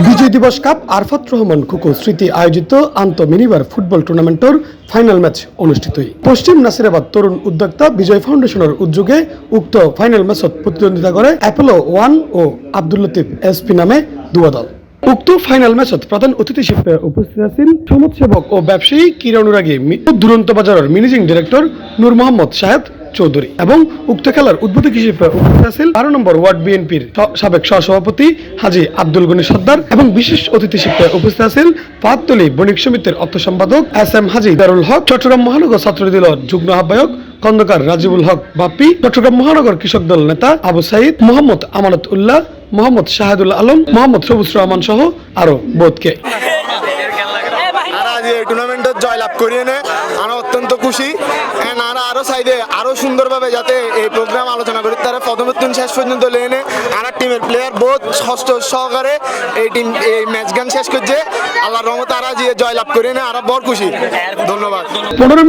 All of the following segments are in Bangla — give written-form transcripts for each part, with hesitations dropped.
বিজয় দিবস কাপ আরফাত রহমান খুকু স্মৃতি আয়োজিত আন্ত মিনিবার ফুটবল টুর্নামেন্টের ফাইনাল ম্যাচ অনুষ্ঠিত পশ্চিম নাসিরাবাদ তরুণ উদ্যোক্তা বিজয় ফাউন্ডেশনের উদ্যোগে উক্ত ফাইনাল ম্যাচত প্রতিদ্বন্দ্বিতা করে অ্যাপোলো 1 ও আব্দুল লতিফ এসপি নামে দুয়া দল। উক্ত ফাইনাল ম্যাচত প্রধান অতিথি হিসেবে উপস্থিত আছেন সমাজসেবক ও ব্যবসায়ী ক্রীড়া অনুরাগী দুরন্ত বাজারের ম্যানেজিং ডিরেক্টর নূর মোহাম্মদ শাহেদ চৌধুরী এবং উক্ত খেলার উদ্বোধক হিসেবে উপস্থিত আছেন 12 নম্বর ওয়ার্ড বিএনপির সাবেক সহসভাপতি হাজী আব্দুল গনি সর্দার এবং বিশেষ অতিথি হিসেবে উপস্থিত আছেন পাহাড়তলী বণিক সমিতির অর্থ সম্পাদক এস.এম. হাজী দারুল হক, চট্টগ্রাম মহানগর ছাত্রদলের যুগ্ম আহ্বায়ক খন্দকার রাজিবুল হক বাপ্পি, চট্টগ্রাম মহানগর কৃষক দল নেতা আবু সাইদ, মোহাম্মদ আমানত উল্লাহ, মোহাম্মদ শাহাদুল আলম, মোহাম্মদ সবুজ রহমান সহ আরো বোধকে টুর্নামেন্টত জয়লাভ করিয়ে নে আমরা অত্যন্ত খুশি। আরো চাইদে আরো সুন্দরভাবে যাতে এই প্রোগ্রাম আলোচনা করি তারা প্রথম শেষ পর্যন্ত লেনে আর টিমের প্লেয়ার বহুত ষষ্ঠ সহকারে এই টিম এই ম্যাচ গান শেষ করছে। আল্লাহর রহমত তারা যে জয়লাভ করিয়ে নে আর বড় খুশি। ধন্যবাদ। 15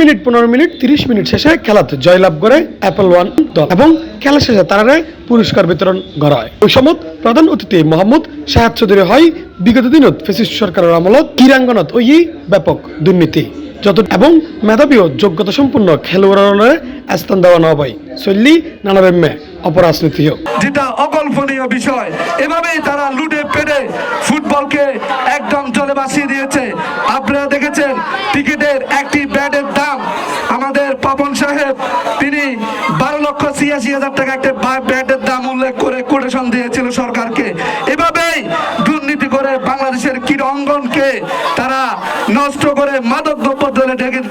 মিনিট 30 মিনিট শেষে খেলাতে জয়লাভ করে অ্যাপল 1 দল এবং খেলা শেষে তারা পুরস্কার বিতরণ করা হয়। ওই সময় প্রধান অতিথি মোহাম্মদ শাহেদ চৌধুরী হয় বিগত দিনত ফ্যাসিস্ট সরকারের আমলত ক্রীড়াঙ্গনত ওই ব্যাপক দুর্নীতি এবং মেধাবী ও যোগ্যতা সম্পন্ন খেলোয়াড়ের স্থান দেওয়া না হয় চললি নানারম্যে অপরাজনীতি যেটা অকল্পনীয় বিষয়। এভাবেই তারা লুটে পেটে ফুটবলকে একদম জলে ভাসিয়ে দিয়েছে। আপনারা দেখেছেন টিকিটের একটি ব্যাটের দাম আমাদের পাপন সাহেব তিনি 12,86,000 টাকা একটা ব্যাটের দাম উল্লেখ করে কোটেশন দিয়েছিল সরকারকে। এভাবেই দুর্নীতি করে বাংলাদেশের ক্রীড়া অঙ্গনকে তারা নষ্ট করে মাদক দ্রব্য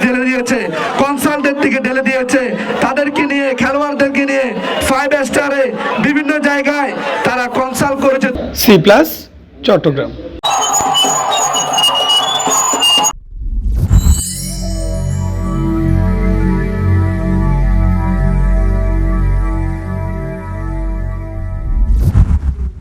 ঢেলে দিয়েছে, কনসালটেন্ট থেকে ঢেলে দিয়েছে, তাদেরকে নিয়ে খেলোয়াড়দেরকে নিয়ে 5 স্টারে বিভিন্ন জায়গায় তারা কনসাল্ট করেছে। C+ চট্টগ্রাম।